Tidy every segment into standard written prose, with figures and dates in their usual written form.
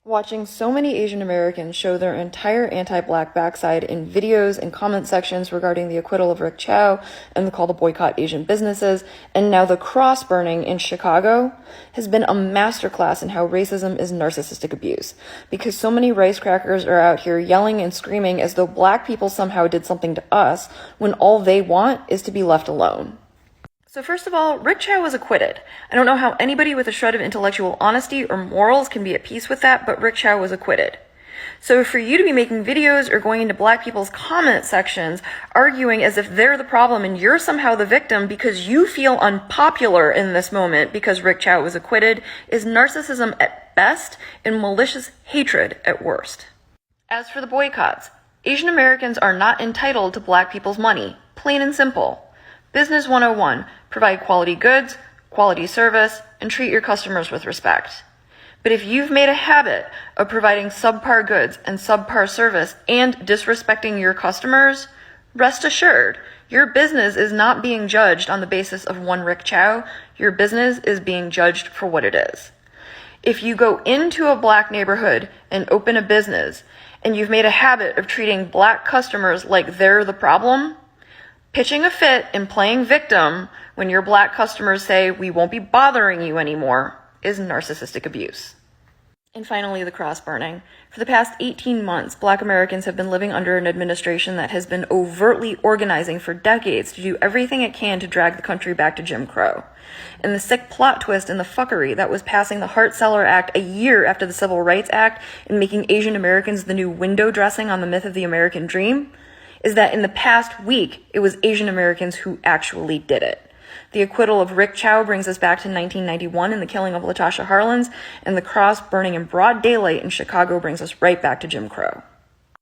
Watching so many Asian Americans show their entire anti-black backside in videos and comment sections regarding the acquittal of Rick Chow and the call to boycott Asian businesses, and now the cross burning in Chicago, has been a masterclass in how racism is narcissistic abuse. Because so many ricecrackers are out here yelling and screaming as though black people somehow did something to us, when all they want is to be left alone. So first of all, Rick Chow was acquitted. I don't know how anybody with a shred of intellectual honesty or morals can be at peace with that, but Rick Chow was acquitted. So for you to be making videos or going into black people's comment sections arguing as if they're the problem and you're somehow the victim because you feel unpopular in this moment because Rick Chow was acquitted is narcissism at best and malicious hatred at worst. As for the boycotts, Asian Americans are not entitled to black people's money, plain and simple. Business 101, provide quality goods, quality service, and treat your customers with respect. But if you've made a habit of providing subpar goods and subpar service and disrespecting your customers, rest assured, your business is not being judged on the basis of one Rick Chow. Your business is being judged for what it is. If you go into a black neighborhood and open a business and you've made a habit of treating black customers like they're the problem, pitching a fit and playing victim when your black customers say, "We won't be bothering you anymore," is narcissistic abuse. And finally, the cross burning. For the past 18 months, black Americans have been living under an administration that has been overtly organizing for decades to do everything it can to drag the country back to Jim Crow. And the sick plot twist and the fuckery that was passing the Hart-Celler Act a year after the Civil Rights Act and making Asian Americans the new window dressing on the myth of the American dream is that in the past week, it was Asian Americans who actually did it. The acquittal of Rick Chow brings us back to 1991 and the killing of LaTosha Harlins, and the cross burning in broad daylight in Chicago brings us right back to Jim Crow.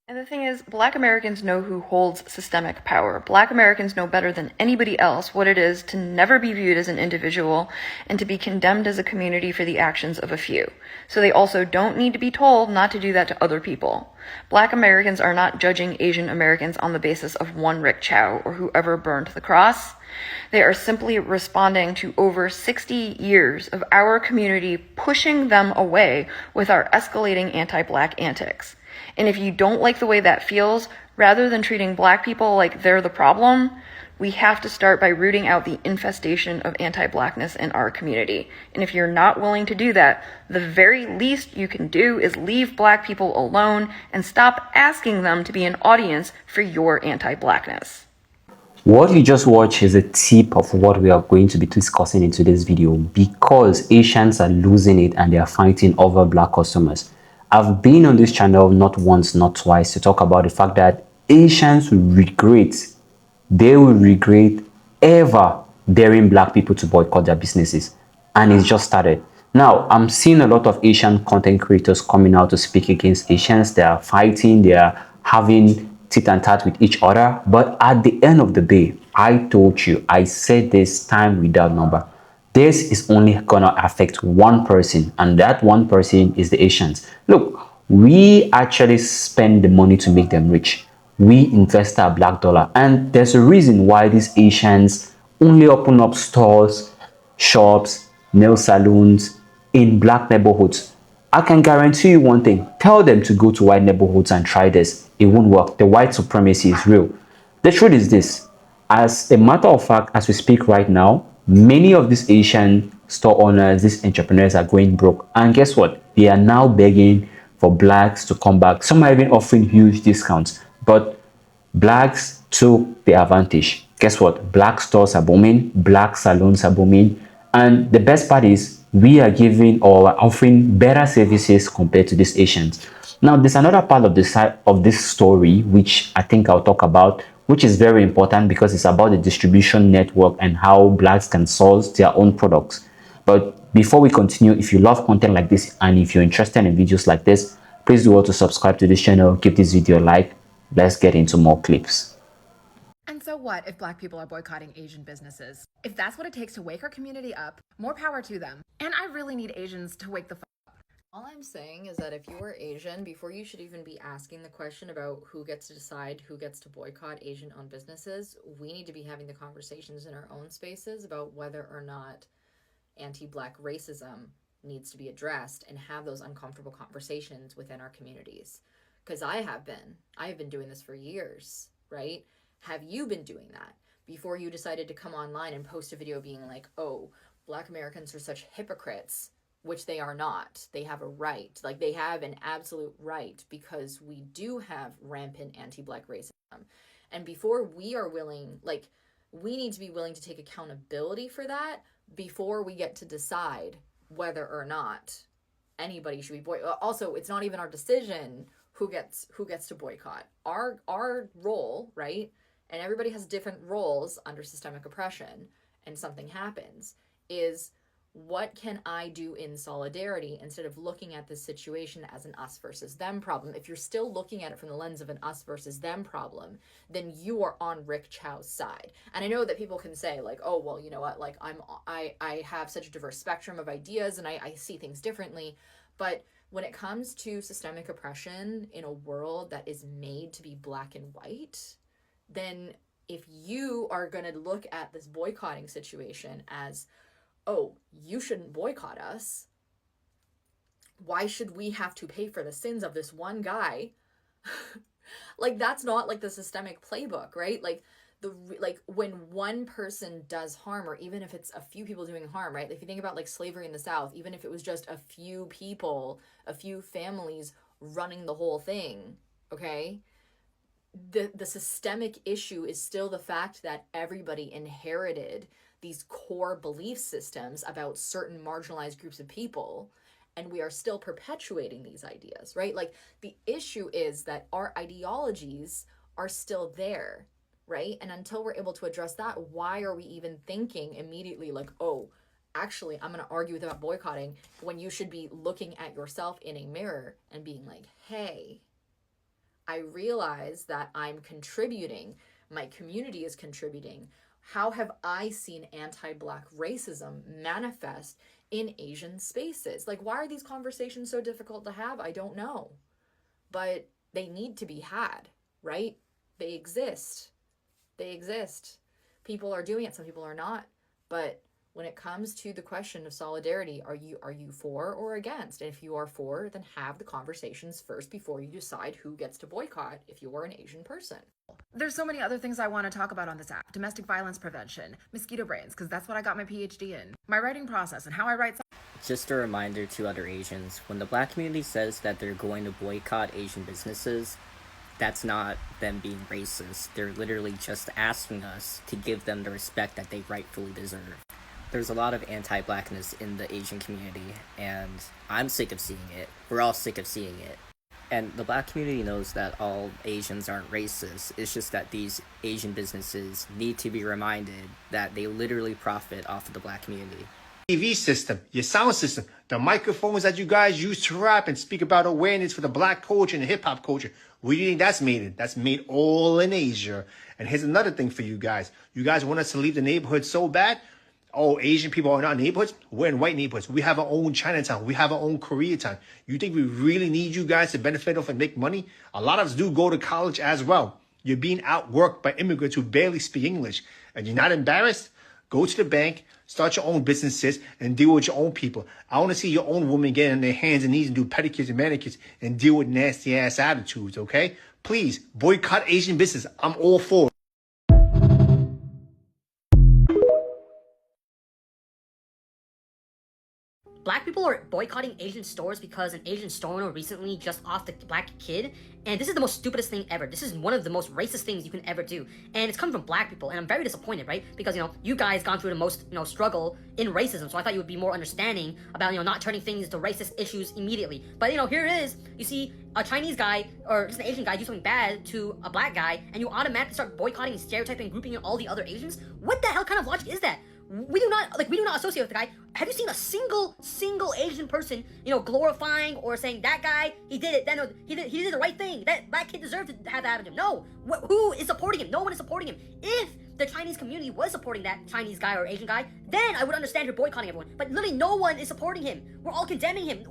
And the thing is, black Americans know who holds systemic power. Black Americans know better than anybody else what it is to never be viewed as an individual and to be condemned as a community for the actions of a few. So they also don't need to be told not to do that to other people. Black Americans are not judging Asian Americans on the basis of one Rick Chow or whoever burned the cross. They are simply responding to over 60 years of our community pushing them away with our escalating anti-black antics. And if you don't like the way that feels, rather than treating black people like they're the problem, we have to start by rooting out the infestation of anti-blackness in our community. And if you're not willing to do that, the very least you can do is leave black people alone and stop asking them to be an audience for your anti-blackness. What you just watched is a tip of what we are going to be discussing in today's video, because Asians are losing it and they are fighting over black customers. I've been on this channel not once, not twice to talk about the fact that Asians will regret, they will regret ever daring black people to boycott their businesses. And it's just started. Now, I'm seeing a lot of Asian content creators coming out to speak against Asians. They are fighting, they are having tit and tat with each other. But at the end of the day, I told you, I said this time without number, this is only gonna affect one person, and that one person is the Asians. Look, we actually spend the money to make them rich. We invest our black dollar, and there's a reason why these Asians only open up stores, shops, nail salons in black neighborhoods. I can guarantee you one thing, tell them to go to white neighborhoods and try this. It won't work. The white supremacy is real. The truth is this, as a matter of fact, as we speak right now, many of these Asian store owners, these entrepreneurs are going broke. And guess what? They are now begging for blacks to come back. Some are even offering huge discounts, but blacks took the advantage. Guess what? Black stores are booming, black salons are booming. And the best part is we are giving or offering better services compared to these Asians. Now, there's another part of this story, which I think I'll talk about, which is very important because it's about the distribution network and how blacks can source their own products. But before we continue, if you love content like this and if you're interested in videos like this, please do also subscribe to this channel, give this video a like. Let's get into more clips. And so what if black people are boycotting Asian businesses? If that's what it takes to wake our community up, more power to them. And I really need Asians to wake the fuck up. All I'm saying is that if you are Asian, before you should even be asking the question about who gets to decide who gets to boycott Asian-owned businesses, we need to be having the conversations in our own spaces about whether or not anti-black racism needs to be addressed and have those uncomfortable conversations within our communities. Because I have been doing this for years, right? Have you been doing that before you decided to come online and post a video being like, oh, Black Americans are such hypocrites, which they are not. They have a right. Like, they have an absolute right, because we do have rampant anti-Black racism. And before we are willing, like, we need to be willing to take accountability for that before we get to decide whether or not anybody should be boycotted. Also, it's not even our decision who gets to boycott. Our role, right? And everybody has different roles under systemic oppression, and something happens, is what can I do in solidarity instead of looking at this situation as an us versus them problem. If you're still looking at it from the lens of an us versus them problem, then you are on Rick Chow's side. And I know that people can say like, oh, well, you know what, like I have such a diverse spectrum of ideas and I see things differently. But when it comes to systemic oppression in a world that is made to be black and white, then if you are going to look at this boycotting situation as, oh, you shouldn't boycott us, why should we have to pay for the sins of this one guy? Like, that's not like the systemic playbook, right? Like, when one person does harm, or even if it's a few people doing harm, right? If you think about like slavery in the South, even if it was just a few people, a few families running the whole thing, okay? The systemic issue is still the fact that everybody inherited these core belief systems about certain marginalized groups of people, and we are still perpetuating these ideas, right? Like, the issue is that our ideologies are still there, right? And until we're able to address that, why are we even thinking immediately like, oh, actually, I'm going to argue about boycotting, when you should be looking at yourself in a mirror and being like, hey, I realize that I'm contributing, my community is contributing. How have I seen anti-Black racism manifest in Asian spaces? Like, why are these conversations so difficult to have? I don't know. But they need to be had, right? They exist. They exist. People are doing it, some people are not. But when it comes to the question of solidarity, are you for or against? And if you are for, then have the conversations first before you decide who gets to boycott if you are an Asian person. There's so many other things I want to talk about on this app. Domestic violence prevention, mosquito brains, because that's what I got my PhD in. My writing process and how I write. Just a reminder to other Asians, when the Black community says that they're going to boycott Asian businesses, that's not them being racist. They're literally just asking us to give them the respect that they rightfully deserve. There's a lot of anti-Blackness in the Asian community, and I'm sick of seeing it. We're all sick of seeing it. And the Black community knows that all Asians aren't racist. It's just that these Asian businesses need to be reminded that they literally profit off of the Black community. TV system, your sound system, the microphones that you guys use to rap and speak about awareness for the Black culture and the hip-hop culture. Where do you think that's made in? That's made all in Asia. And here's another thing for you guys. You guys want us to leave the neighborhood so bad? Oh, Asian people are not neighborhoods? We're in white neighborhoods. We have our own Chinatown. We have our own Koreatown. You think we really need you guys to benefit off and make money? A lot of us do go to college as well. You're being outworked by immigrants who barely speak English. And you're not embarrassed? Go to the bank, start your own businesses, and deal with your own people. I want to see your own women get on their hands and knees and do pedicures and manicures and deal with nasty-ass attitudes, okay? Please, boycott Asian business. I'm all for it. Black people are boycotting Asian stores because an Asian store owner recently just offed a black kid, and this is the most stupidest thing ever. This is one of the most racist things you can ever do, and it's coming from black people, and I'm very disappointed, right? Because, you guys gone through the most, struggle in racism, so I thought you would be more understanding about, not turning things to racist issues immediately. But, here it is. You see a Chinese guy, or just an Asian guy, do something bad to a black guy, and you automatically start boycotting and stereotyping and grouping in all the other Asians? What the hell kind of logic is that? We do not associate with the guy. Have you seen a single Asian person, glorifying or saying that guy, he did it, then he did the right thing, that kid deserved to have that out of him? No. Who is supporting him? No one is supporting him. If the Chinese community was supporting that Chinese guy or Asian guy, then I would understand you're boycotting everyone. But literally no one is supporting him. We're all condemning him.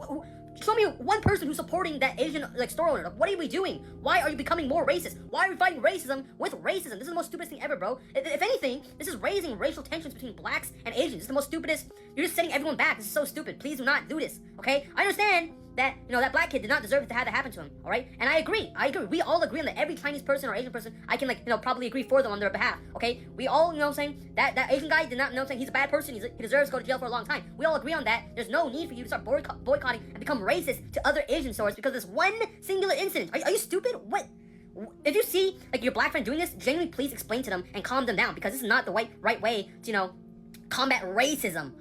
Show me one person who's supporting that Asian store owner. Like, what are we doing? Why are you becoming more racist? Why are we fighting racism with racism? This is the most stupidest thing ever, bro. If anything, this is raising racial tensions between blacks and Asians. This is the most stupidest. You're just setting everyone back. This is so stupid. Please do not do this. Okay? I understand that, that black kid did not deserve to have that happen to him, all right? And I agree. We all agree on that. Every Chinese person or Asian person, I can, probably agree for them on their behalf, okay? We all, saying that Asian guy did not, saying he's a bad person, he deserves to go to jail for a long time. We all agree on that. There's no need for you to start boycotting and become racist to other Asian stores because of this one singular incident. Are you stupid? What? If you see, your black friend doing this, genuinely please explain to them and calm them down, because this is not the right way to, combat racism.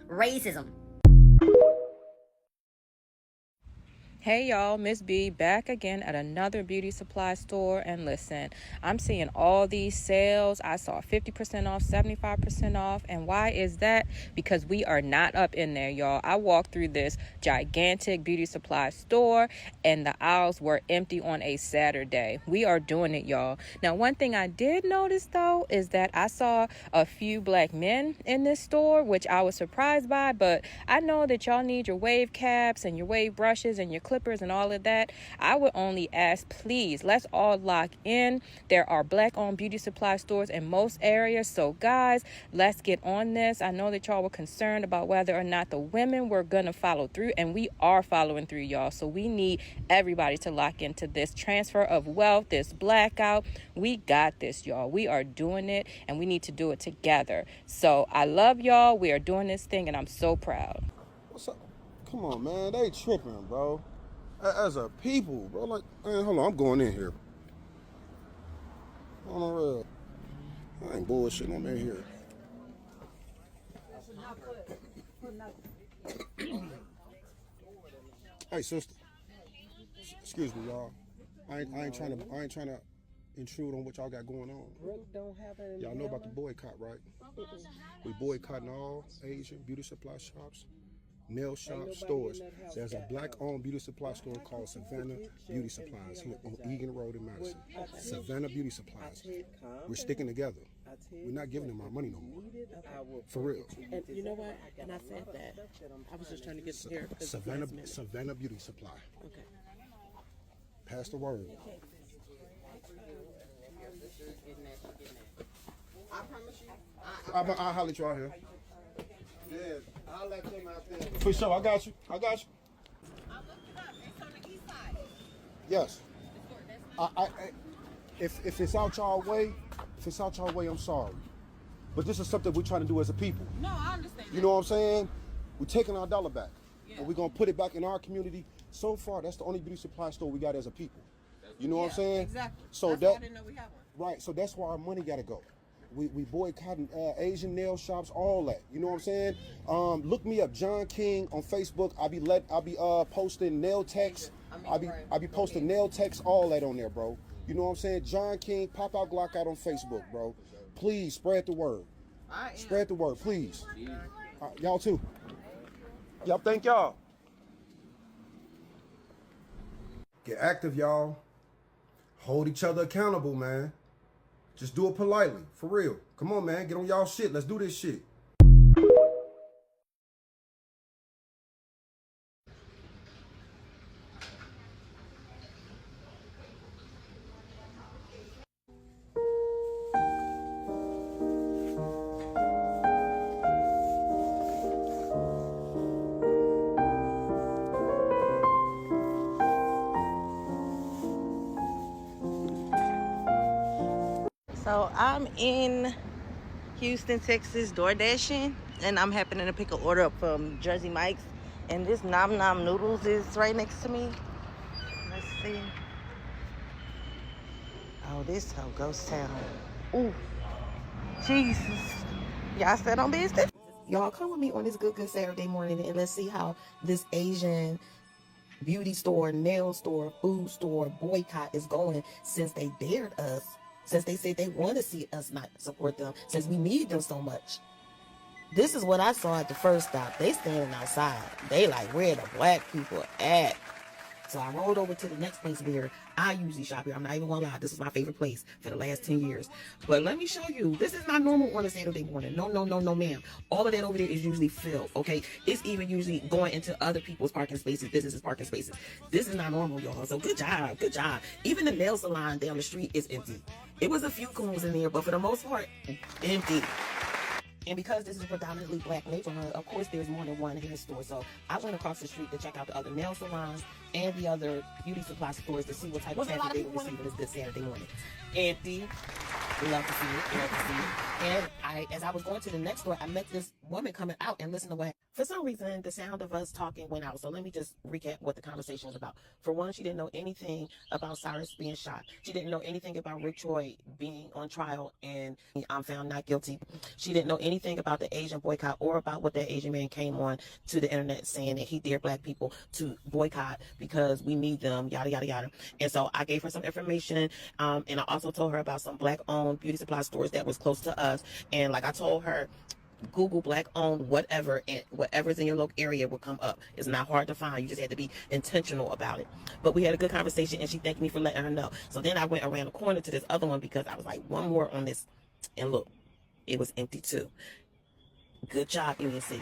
Hey y'all, Miss B back again at another beauty supply store. And listen, I'm seeing all these sales. I saw 50% off, 75% off. And why is that? Because we are not up in there, y'all. I walked through this gigantic beauty supply store and the aisles were empty on a Saturday. We are doing it, y'all. Now, one thing I did notice though is that I saw a few black men in this store, which I was surprised by, but I know that y'all need your wave caps and your wave brushes and your clippers and all of that. I would only ask, please, let's all lock in. There are black owned beauty supply stores in most areas. So guys, let's get on this. I know that y'all were concerned about whether or not the women were gonna follow through, and we are following through, y'all. So we need everybody to lock into this transfer of wealth, this blackout. We got this, y'all. We are doing it, and we need to do it together. So I love y'all. We are doing this thing, and I'm so proud. What's up? Come on, man. They tripping, bro. As a people, bro. Like, man, hold on. I'm going in here. On the real. I ain't bullshitting. I'm in here. Hey, sister. Excuse me, y'all. I ain't trying to intrude on what y'all got going on. Y'all know about the boycott, right? We boycotting all Asian beauty supply shops, nail shop stores. There's a black-owned beauty supply store called Savannah Beauty Supplies here on Egan Road in Madison. Savannah Beauty Supplies. We're sticking together. We're not giving them our money no more. For real. And you know what? And I said that. I was just trying to get here. Savannah Beauty Supply. Okay. Pass the word. I promise you. I'll holler at you out here. Yeah, I'll let them out there. For sure, I got you. I looked it up. It's on the east side. Yes. If it's out y'all way, I'm sorry. But this is something we're trying to do as a people. No, I understand. You know what I'm saying? We're taking our dollar back. Yeah. And we're gonna put it back in our community. So far, that's the only beauty supply store we got as a people. You know what I'm saying? Exactly. So that's why I didn't know we had one. Right. So that's where our money gotta go. We boycotting Asian nail shops, all that. You know what I'm saying? Look me up, John King on Facebook. I'll be posting nail techs. I'll be posting nail techs, all that on there, bro. You know what I'm saying? John King, pop out Glock out on Facebook, bro. Please spread the word. Spread the word, please. Y'all too. Y'all, thank y'all. Get active, y'all. Hold each other accountable, man. Just do it politely, for real. Come on, man, get on y'all shit. Let's do this shit. So I'm in Houston, Texas, door dashing, and I'm happening to pick an order up from Jersey Mike's, and this Nom Nom Noodles is right next to me. Let's see. Oh, this whole ghost town. Ooh, Jesus. Y'all still on business? Y'all come with me on this good Saturday morning, and let's see how this Asian beauty store, nail store, food store boycott is going, since they dared us, since they said they want to see us not support them, since we need them so much. This is what I saw at the first stop. They standing outside. They like, where the black people at? So I rolled over to the next place where I usually shop here. I'm not even gonna lie, this is my favorite place for the last 10 years. But let me show you, this is not normal on a Saturday morning. No, no, no, no, ma'am. All of that over there is usually filled, okay? It's even usually going into other people's parking spaces, businesses' parking spaces. This is not normal, y'all. So good job, good job. Even the nail salon down the street is empty. It was a few coons in there, but for the most part, empty. And because this is a predominantly black neighborhood, of course there's more than one hair store. So I went across the street to check out the other nail salons and the other beauty supply stores to see what type of traffic they were receiving this Saturday morning. Empty. Love to see it. Love to see it. And as I was going to the next store, I met this woman coming out and listen to what. For some reason, the sound of us talking went out. So let me just recap what the conversation was about. For one, she didn't know anything about Cyrus being shot. She didn't know anything about Rick Troy being on trial and I'm found not guilty. She didn't know anything about the Asian boycott or about what that Asian man came on to the internet saying that he dared black people to boycott because we need them, yada, yada, yada. And so I gave her some information. And I also told her about some black-owned beauty supply stores that was close to us. And like I told her, Google black-owned whatever, and whatever's in your local area will come up. It's not hard to find. You just had to be intentional about it. But we had a good conversation, and she thanked me for letting her know. So then I went around the corner to this other one because I was like, one more on this. And look, it was empty too. Good job, Union City.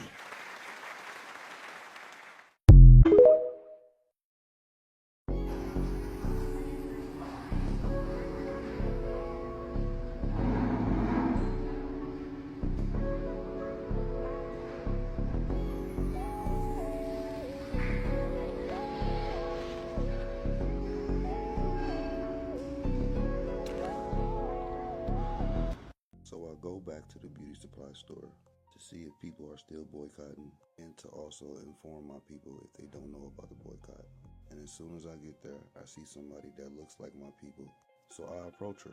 So I go back to the beauty supply store to see if people are still boycotting and to also inform my people if they don't know about the boycott. And as soon as I get there, I see somebody that looks like my people. So I approach her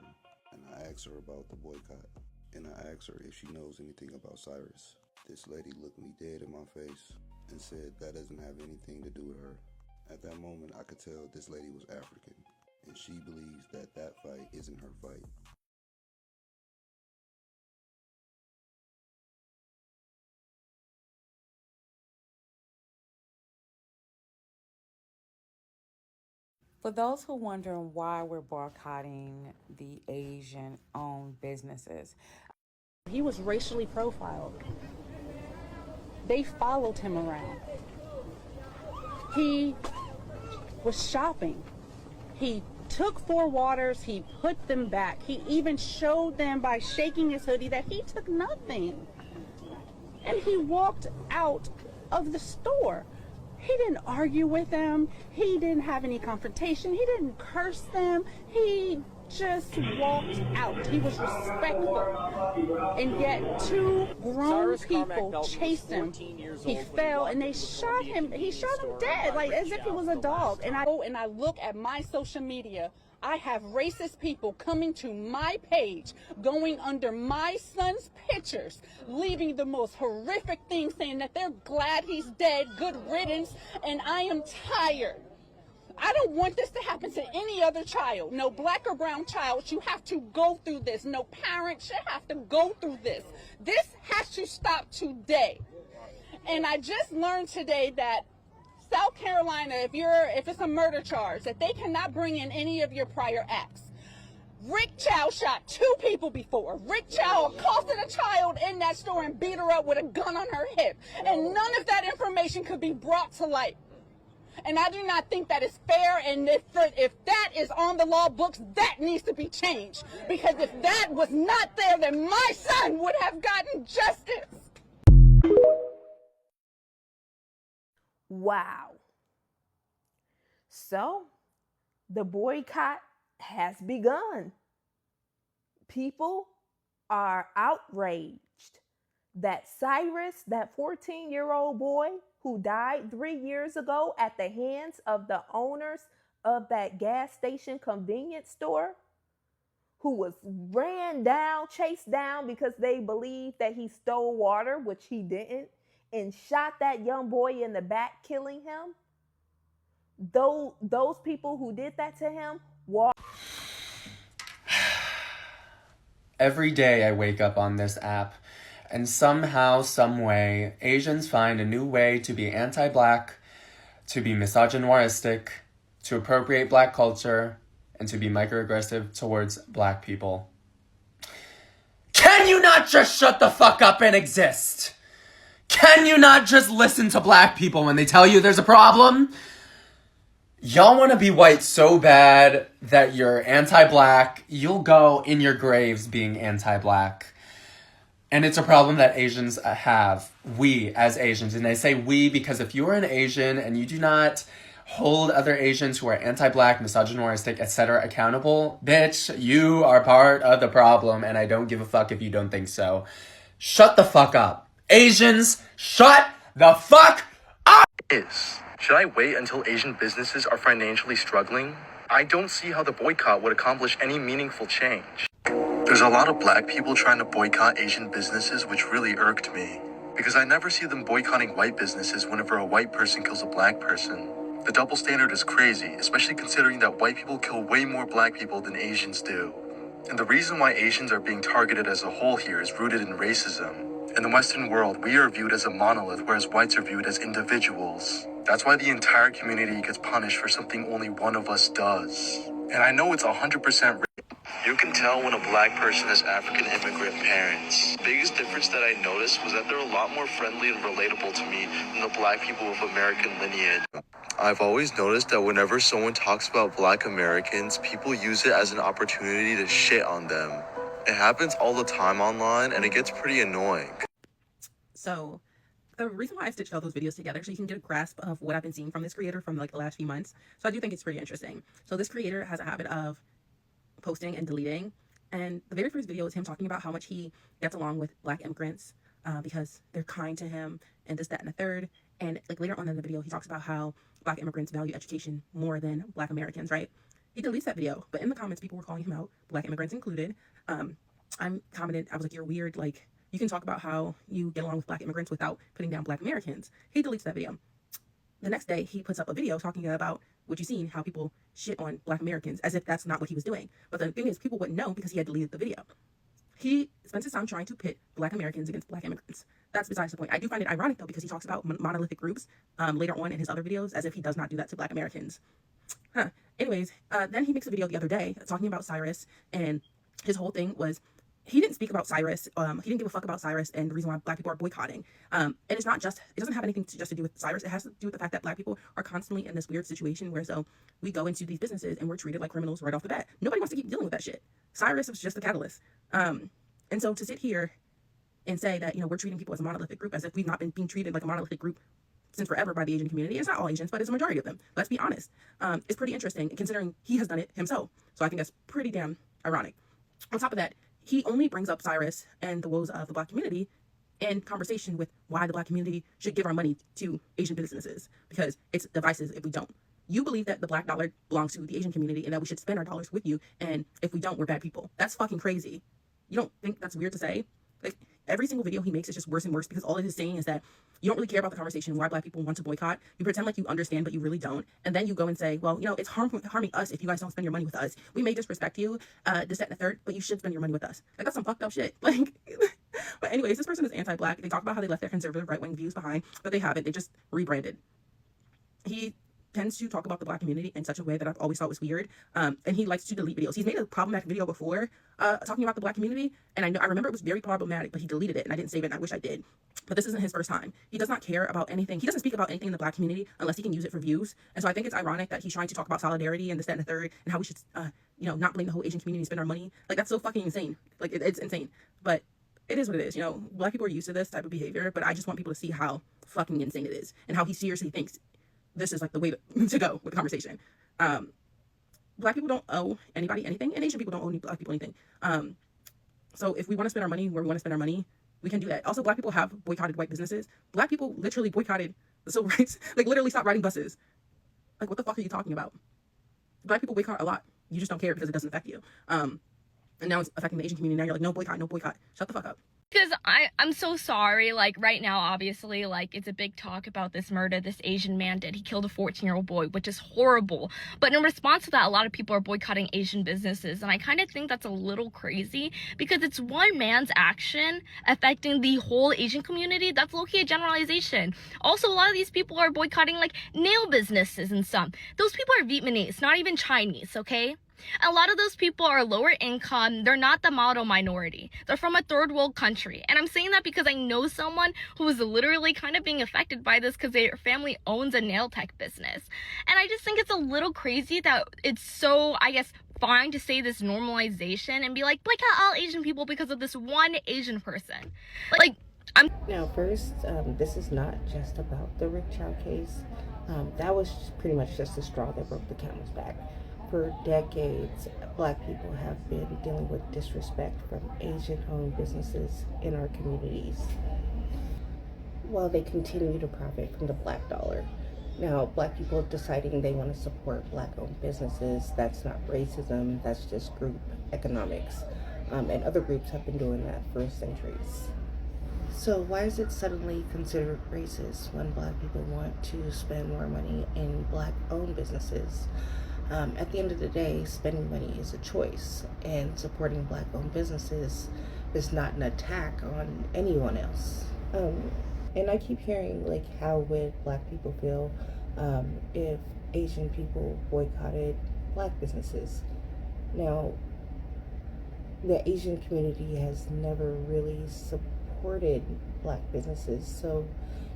and I ask her about the boycott. And I ask her if she knows anything about Cyrus. This lady looked me dead in my face and said that doesn't have anything to do with her. At that moment, I could tell this lady was African, and she believes that that fight isn't her fight. For those who are wondering why we're boycotting the Asian-owned businesses, he was racially profiled. They followed him around. He was shopping. He took 4 waters, he put them back. He even showed them by shaking his hoodie that he took nothing. And he walked out of the store. He didn't argue with them. He didn't have any confrontation. He didn't curse them. He just walked out. He was respectful. And yet 2 grown people chased him. He fell and they shot him. He shot him dead, like as if he was a dog. And I go and I look at my social media. I have racist people coming to my page, going under my son's pictures, leaving the most horrific things, saying that they're glad he's dead, good riddance, and I am tired. I don't want this to happen to any other child. No black or brown child should have to go through this. No parent should have to go through this. This has to stop today. And I just learned today that South Carolina, if it's a murder charge, that they cannot bring in any of your prior acts. Rick Chow shot 2 people before. Rick Chow accosted a child in that store and beat her up with a gun on her hip. And none of that information could be brought to light. And I do not think that is fair, and if that is on the law books, that needs to be changed. Because if that was not there, then my son would have gotten justice. Wow. So, the boycott has begun. People are outraged that Cyrus, that 14-year-old boy who died 3 years ago at the hands of the owners of that gas station convenience store, who was chased down because they believed that he stole water, which he didn't, and shot that young boy in the back, killing him. Those people who did that to him Every day I wake up on this app, and somehow, some way, Asians find a new way to be anti-black, to be misogynistic, to appropriate black culture, and to be microaggressive towards black people. Can you not just shut the fuck up and exist? Can you not just listen to black people when they tell you there's a problem? Y'all want to be white so bad that you're anti-black. You'll go in your graves being anti-black. And it's a problem that Asians have. We, as Asians. And I say we because if you're an Asian and you do not hold other Asians who are anti-black, misogynistic, etc. accountable, bitch, you are part of the problem, and I don't give a fuck if you don't think so. Shut the fuck up. Asians, shut the fuck up! Should I wait until Asian businesses are financially struggling? I don't see how the boycott would accomplish any meaningful change. There's a lot of black people trying to boycott Asian businesses, which really irked me. Because I never see them boycotting white businesses whenever a white person kills a black person. The double standard is crazy, especially considering that white people kill way more black people than Asians do. And the reason why Asians are being targeted as a whole here is rooted in racism. In the Western world, we are viewed as a monolith, whereas whites are viewed as individuals. That's why the entire community gets punished for something only one of us does. And I know it's 100%. You can tell when a black person has African immigrant parents. The biggest difference that I noticed was that they're a lot more friendly and relatable to me than the black people with American lineage. I've always noticed that whenever someone talks about black Americans, people use it as an opportunity to shit on them. It happens all the time online, and it gets pretty annoying. So the reason why I stitched all those videos together so you can get a grasp of what I've been seeing from this creator from like the last few months. So I do think it's pretty interesting. So this creator has a habit of posting and deleting, and the very first video is him talking about how much he gets along with black immigrants because they're kind to him and this, that, and the third. And like later on in the video, he talks about how black immigrants value education more than black Americans, right? He deletes that video, but in the comments, people were calling him out, black immigrants included. I'm commented, I was like, you're weird, like, you can talk about how you get along with black immigrants without putting down black Americans. He deletes that video. The next day, he puts up a video talking about what you've seen, how people shit on black Americans, as if that's not what he was doing. But the thing is, people wouldn't know because he had deleted the video. He spends his time trying to pit black Americans against black immigrants. That's besides the point. I do find it ironic, though, because he talks about monolithic groups later on in his other videos, as if he does not do that to black Americans. Anyways, then he makes a video the other day talking about Cyrus, and his whole thing was he didn't speak about Cyrus. He didn't give a fuck about Cyrus and the reason why black people are boycotting. And it's not just, it doesn't have anything to do with Cyrus. It has to do with the fact that black people are constantly in this weird situation where so we go into these businesses and we're treated like criminals right off the bat. Nobody wants to keep dealing with that shit. Cyrus was just the catalyst. And so to sit here and say that, you know, we're treating people as a monolithic group as if we've not been being treated like a monolithic group since forever by the Asian community. It's not all Asians, but it's a majority of them. Let's be honest. It's pretty interesting considering he has done it himself. So I think that's pretty damn ironic. On top of that, he only brings up Cyrus and the woes of the black community in conversation with why the black community should give our money to Asian businesses, because it's divisive if we don't. You believe that the black dollar belongs to the Asian community and that we should spend our dollars with you, and if we don't, we're bad people. That's fucking crazy. You don't think that's weird to say? Like, every single video he makes is just worse and worse because all it is saying is that you don't really care about the conversation why black people want to boycott. You pretend like you understand, but you really don't. And then you go and say, well, you know, it's harming us if you guys don't spend your money with us. We may disrespect you, this, that, and the third, but you should spend your money with us. Like, that's some fucked up shit. Like, but anyways, this person is anti-black. They talk about how they left their conservative right-wing views behind, but they haven't. They just rebranded. He tends to talk about the black community in such a way that I've always thought was weird. And he likes to delete videos. He's made a problematic video before talking about the black community, and I remember it was very problematic, but he deleted it, and I didn't save it, and I wish I did. But this isn't his first time. He does not care about anything. He doesn't speak about anything in the black community unless he can use it for views. And so I think it's ironic that he's trying to talk about solidarity and this, that, and the third, and how we should, you know, not blame the whole Asian community and spend our money. Like, that's so fucking insane. Like, it's insane. But it is what it is. You know, black people are used to this type of behavior, but I just want people to see how fucking insane it is and how he seriously thinks this is like the way to go with the conversation. Black people don't owe anybody anything, and Asian people don't owe black people anything. So if we want to spend our money where we want to spend our money, we can do that. Also, black people have boycotted white businesses. Black people literally boycotted the civil rights, like literally stopped riding buses. Like, what the fuck are you talking about? Black people boycott a lot. You just don't care because it doesn't affect you. And now it's affecting the Asian community. Now you're like, no boycott, no boycott. Shut the fuck up. Because I'm so sorry, like right now obviously like it's a big talk about this murder this Asian man did. He killed a 14-year-old boy, which is horrible. But in response to that, a lot of people are boycotting Asian businesses, and I kind of think that's a little crazy because it's one man's action affecting the whole Asian community. That's low-key a generalization. Also, a lot of these people are boycotting like nail businesses and some. Those people are Vietnamese, not even Chinese, okay? A lot of those people are lower income. They're not the model minority. They're from a third world country. And I'm saying that because I know someone who is literally kind of being affected by this because their family owns a nail tech business. And I just think it's a little crazy that it's so, I guess, fine to say this normalization and be like, boycott all Asian people because of this one Asian person. Like, Now, first, this is not just about the Rick Chow case. That was pretty much just the straw that broke the camel's back. For decades, Black people have been dealing with disrespect from Asian-owned businesses in our communities while they continue to profit from the Black dollar. Now, Black people deciding they want to support Black-owned businesses, that's not racism, that's just group economics. And other groups have been doing that for centuries. So why is it suddenly considered racist when Black people want to spend more money in Black-owned businesses? At the end of the day, spending money is a choice, and supporting Black-owned businesses is not an attack on anyone else. And I keep hearing, like, how would Black people feel if Asian people boycotted Black businesses? Now, the Asian community has never really supported Black businesses, so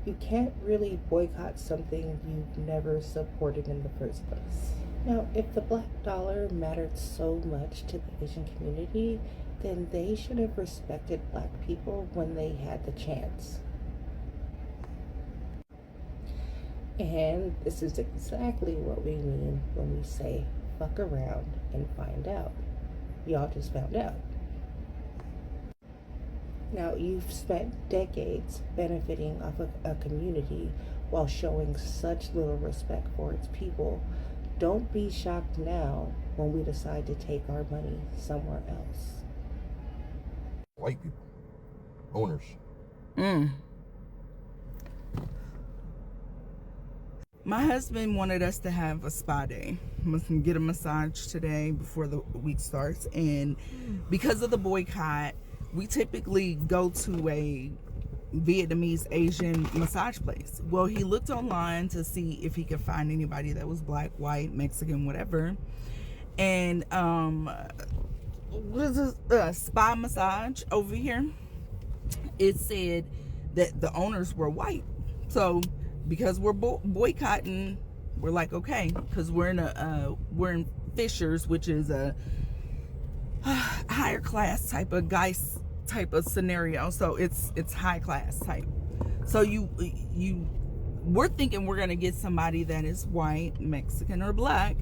you can't really boycott something you've never supported in the first place. Now, if the Black dollar mattered so much to the Asian community, then they should have respected Black people when they had the chance. And this is exactly what we mean when we say, fuck around and find out. Y'all just found out. Now, you've spent decades benefiting off of a community while showing such little respect for its people. Don't be shocked now when we decide to take our money somewhere else. White people, owners. My husband wanted us to have a spa day. Must get a massage today before the week starts. And because of the boycott, we typically go to a Vietnamese Asian massage place. Well, he looked online to see if he could find anybody that was Black, white, Mexican, whatever. And what is this spa massage over here? It said that the owners were white. So because we're boycotting, we're like, okay, because we're in Fisher's, which is a higher class type of guys type of scenario, so it's high class type. So we're thinking we're gonna get somebody that is white, Mexican, or Black,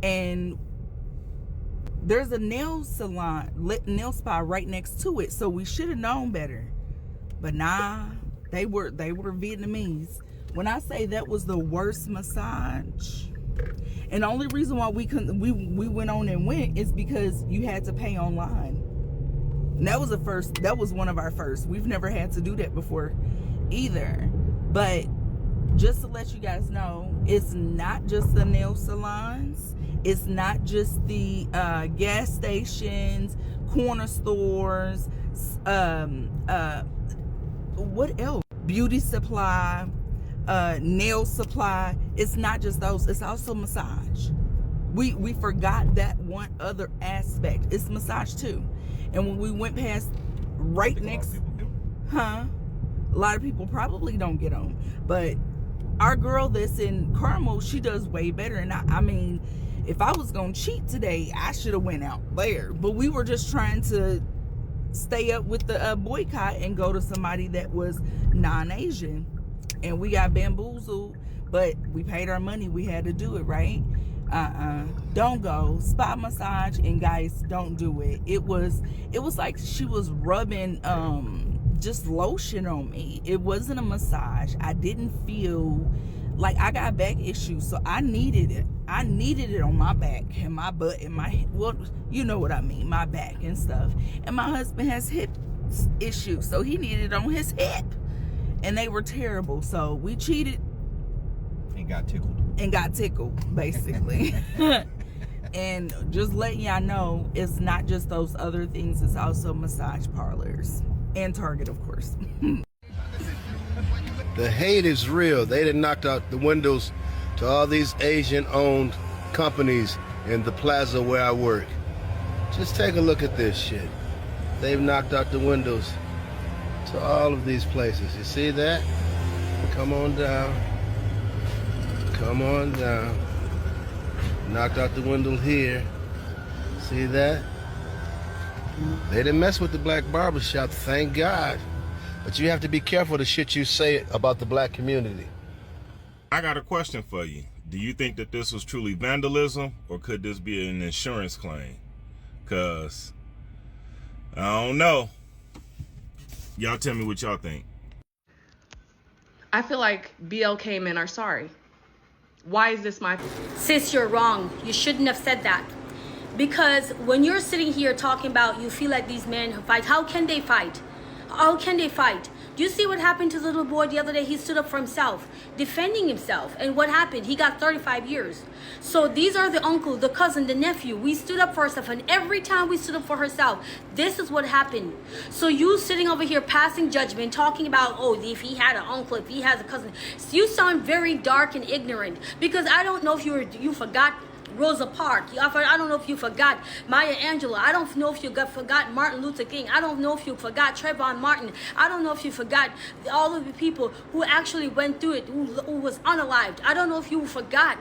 and there's a nail salon, nail spa right next to it, so we should have known better. But nah, they were Vietnamese. When I say that was the worst massage, and the only reason why we went on and went is because you had to pay online. And that was that was one of our first. We've never had to do that before either. But just to let you guys know, it's not just the nail salons, it's not just the gas stations, corner stores, what else? Beauty supply, nail supply. It's not just those, it's also massage. We forgot that one other aspect. It's massage too. And when we went past right next, a lot of people probably don't get on, but our girl that's in Carmel, she does way better. And I mean, if I was gonna cheat today, I should have went out there, but we were just trying to stay up with the boycott and go to somebody that was non-Asian, and we got bamboozled, but we paid our money. We had to do it, right? Don't go. Spa massage, and guys, don't do it. It was like she was rubbing just lotion on me. It wasn't a massage. I didn't feel like, I got back issues, so I needed it. I needed it on my back and my butt and my, well, you know what I mean, my back and stuff. And my husband has hip issue, so he needed it on his hip, and they were terrible. So we cheated and got tickled, basically. And just letting y'all know, it's not just those other things, it's also massage parlors and Target, of course. The hate is real. They done knocked out the windows to all these Asian-owned companies in the plaza where I work. Just take a look at this shit. They've knocked out the windows to all of these places. You see that? Come on down. Come on down. Knocked out the window here. See that? They didn't mess with the black barbershop, thank God. But you have to be careful the shit you say about the black community. I got a question for you. Do you think that this was truly vandalism, or could this be an insurance claim? Because I don't know. Y'all tell me what y'all think. I feel like BLK men are sorry. Why is this my... Sis, you're wrong. You shouldn't have said that. Because when you're sitting here talking about you feel like these men fight, how can they fight? How can they fight? Do you see what happened to the little boy the other day? He stood up for himself, defending himself. And what happened? He got 35 years. So these are the uncle, the cousin, the nephew. We stood up for ourselves. And every time we stood up for herself, this is what happened. So you sitting over here passing judgment, talking about, oh, if he had an uncle, if he has a cousin. So you sound very dark and ignorant. Because I don't know if you forgot Rosa Parks. I don't know if you forgot Maya Angelou. I don't know if you forgot Martin Luther King. I don't know if you forgot Trayvon Martin. I don't know if you forgot all of the people who actually went through it, who was unalived. I don't know if you forgot.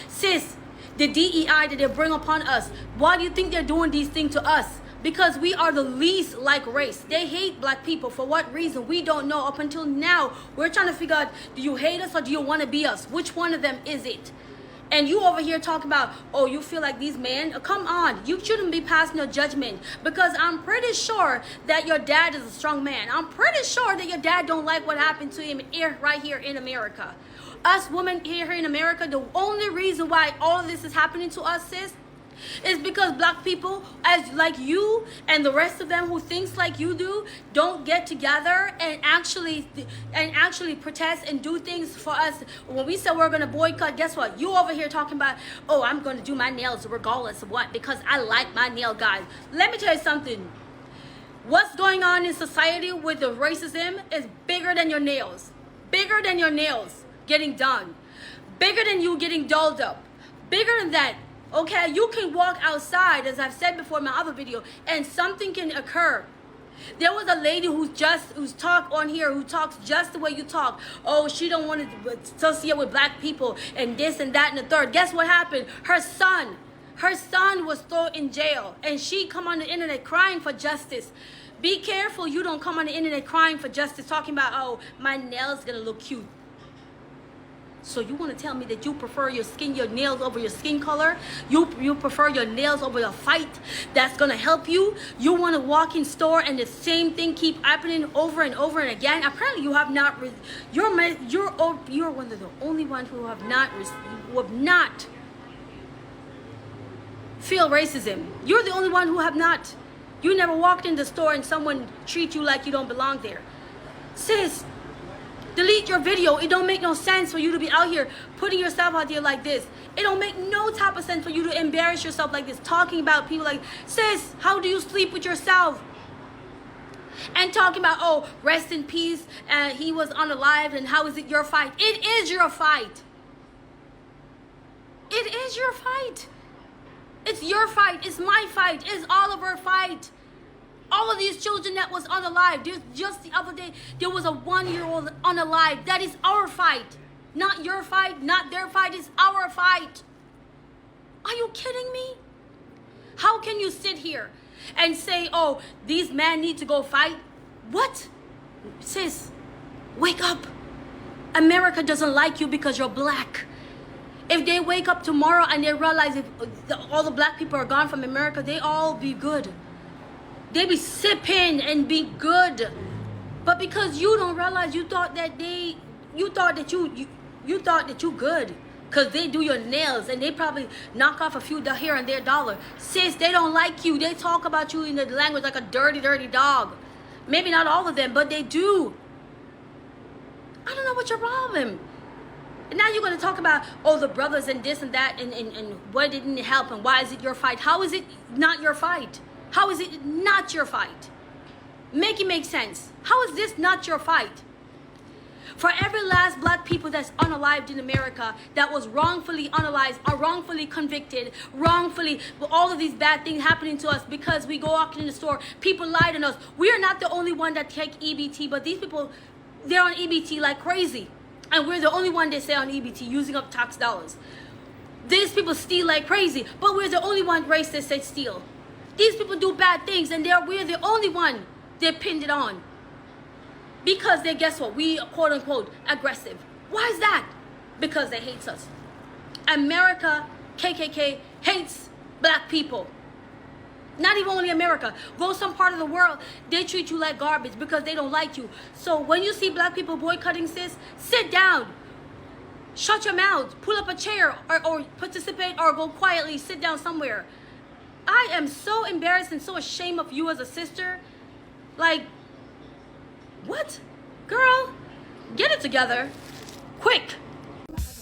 Sis, the DEI that they bring upon us, why do you think they're doing these things to us? Because we are the least like race. They hate black people. For what reason? We don't know. Up until now, we're trying to figure out, do you hate us or do you want to be us? Which one of them is it? And you over here talking about, oh, you feel like these men? Come on, you shouldn't be passing no judgment, because I'm pretty sure that your dad is a strong man. I'm pretty sure that your dad don't like what happened to him here, right here in America. Us women here in America, the only reason why all of this is happening to us, sis, is because black people, as like you and the rest of them who thinks like you do, don't get together and actually protest and do things for us. When we said we're gonna boycott, guess what? You over here talking about, oh, I'm gonna do my nails regardless of what, because I like my nail guys. Let me tell you something. What's going on in society with the racism is bigger than your nails. Bigger than your nails getting done. Bigger than you getting dolled up. Bigger than that. Okay, you can walk outside, as I've said before in my other video, and something can occur. There was a lady who's talk on here, who talks just the way you talk. Oh, she don't want to associate with black people and this and that and the third. Guess what happened? Her son was thrown in jail, and she come on the internet crying for justice. Be careful you don't come on the internet crying for justice, talking about, oh, my nails gonna look cute. So you want to tell me that you prefer your nails over your skin color? You prefer your nails over a fight that's going to help you? You want to walk in store and the same thing keep happening over and over and again? Apparently you have not, you're one of the only ones who have not feel racism. You're the only one who have not. You never walked in the store and someone treat you like you don't belong there. Sis, delete your video. It don't make no sense for you to be out here putting yourself out there like this. It don't make no type of sense for you to embarrass yourself like this, talking about people like, sis, how do you sleep with yourself? And talking about, oh, rest in peace, and he was unalive, and how is it your fight? It is your fight. It is your fight. It's your fight. It's my fight. It's all of our fight. All of these children that was unalive. Just the other day, there was a 1-year-old unalive. That is our fight. Not your fight, not their fight. It's our fight. Are you kidding me? How can you sit here and say, oh, these men need to go fight? What? Sis, wake up. America doesn't like you because you're black. If they wake up tomorrow and they realize if all the black people are gone from America, they all be good. They be sipping and be good. But because you don't realize, you thought that you good. Because they do your nails and they probably knock off a few here and there dollar. Sis, they don't like you. They talk about you in the language like a dirty, dirty dog. Maybe not all of them, but they do. I don't know what's your problem. And now you're going to talk about, oh, the brothers and this and that and why didn't it help and why is it your fight? How is it not your fight? How is it not your fight? Make it make sense. How is this not your fight? For every last black people that's unalived in America, that was wrongfully unalived, or wrongfully convicted, wrongfully, all of these bad things happening to us because we go walking in the store, people lied on us. We are not the only one that take EBT, but these people, they're on EBT like crazy. And we're the only one they say on EBT using up tax dollars. These people steal like crazy, but we're the only one race that say steal. These people do bad things and we're the only one they pinned it on. Because they, guess what, we quote unquote aggressive. Why is that? Because they hate us. America, KKK, hates black people. Not even only America. Go some part of the world, they treat you like garbage because they don't like you. So when you see black people boycotting, sis, sit down. Shut your mouth. Pull up a chair or participate or go quietly, sit down somewhere. I am so embarrassed and so ashamed of you as a sister. Like, what? Girl, get it together. Quick.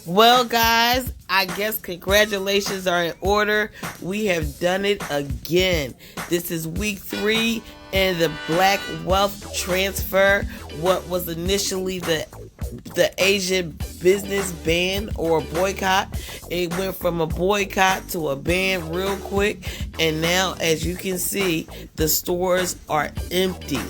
Well, guys, I guess congratulations are in order. We have done it again. This is week 3 in the Black Wealth Transfer. What was initially the Asian business ban or boycott. It went from a boycott to a ban real quick. And now, as you can see, the stores are empty.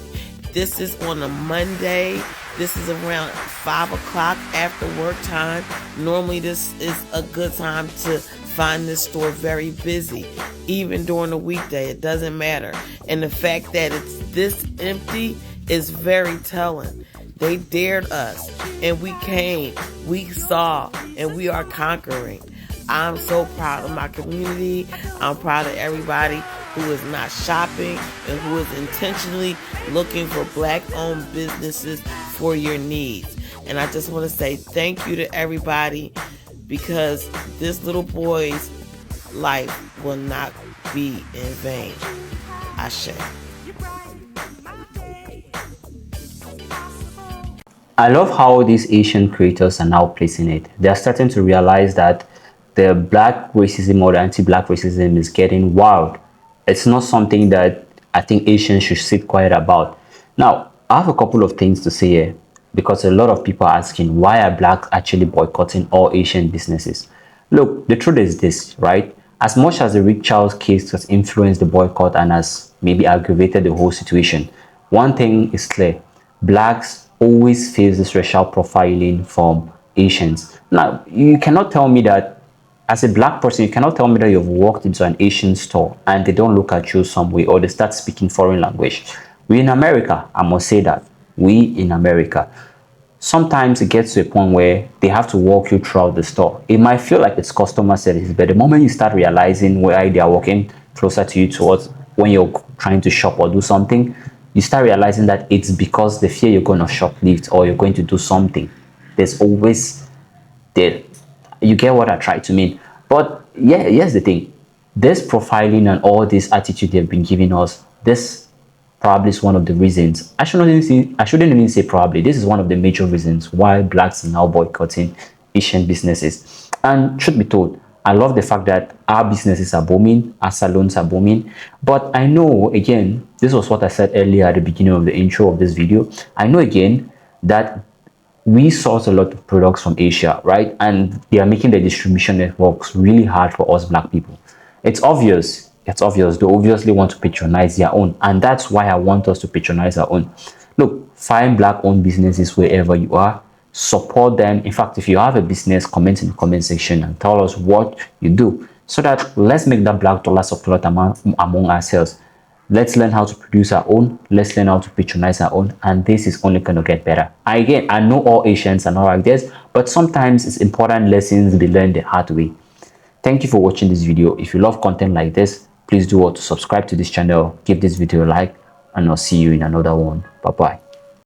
This is on a Monday. This is around 5 o'clock after work time. Normally this is a good time to find this store very busy. Even during the weekday, it doesn't matter. And the fact that it's this empty is very telling. They dared us and we came, we saw, and we are conquering. I'm so proud of my community. I'm proud of everybody who is not shopping and who is intentionally looking for black-owned businesses for your needs. And I just want to say thank you to everybody, because this little boy's life will not be in vain. Ashe. I love how these Asian creators are now placing it. They're starting to realize that the black racism or the anti-black racism is getting wild. It's not something that I think Asians should sit quiet about. Now, I have a couple of things to say here, because a lot of people are asking, why are blacks actually boycotting all Asian businesses? Look, the truth is this, right? As much as the Rick Charles case has influenced the boycott and has maybe aggravated the whole situation, one thing is clear: blacks always face this racial profiling from Asians. Now, you cannot tell me that, as a black person, you cannot tell me that you've walked into an Asian store and they don't look at you some way, or they start speaking foreign language. We in America, I must say that, we in America, sometimes it gets to a point where they have to walk you throughout the store. It might feel like it's customer service, but the moment you start realizing why they are walking closer to you towards when you're trying to shop or do something, you start realizing that it's because they fear you're going to shoplift or you're going to do something. There's always there. You get what I try to mean. But yeah, here's the thing. This profiling and all this attitude they've been giving us, this probably is one of the reasons. I shouldn't even say probably. This is one of the major reasons why blacks are now boycotting Asian businesses. And truth be told, I love the fact that our businesses are booming, our salons are booming. But I know, again, this was what I said earlier at the beginning of the intro of this video. I know, again, that we source a lot of products from Asia, right? And they are making the distribution networks really hard for us black people. It's obvious. It's obvious. They obviously want to patronize their own. And that's why I want us to patronize our own. Look, find black-owned businesses wherever you are. Support them. In fact, if you have a business, comment in the comment section and tell us what you do, so that let's make that black dollar support among ourselves. Let's learn how to produce our own. Let's learn how to patronize our own. And this is only going to get better. Again, I know all Asians are not like this, but sometimes it's important lessons be learned the hard way. Thank you for watching this video. If you love content like this, please do what to subscribe to this channel, give this video a like, and I'll see you in another one. Bye-bye.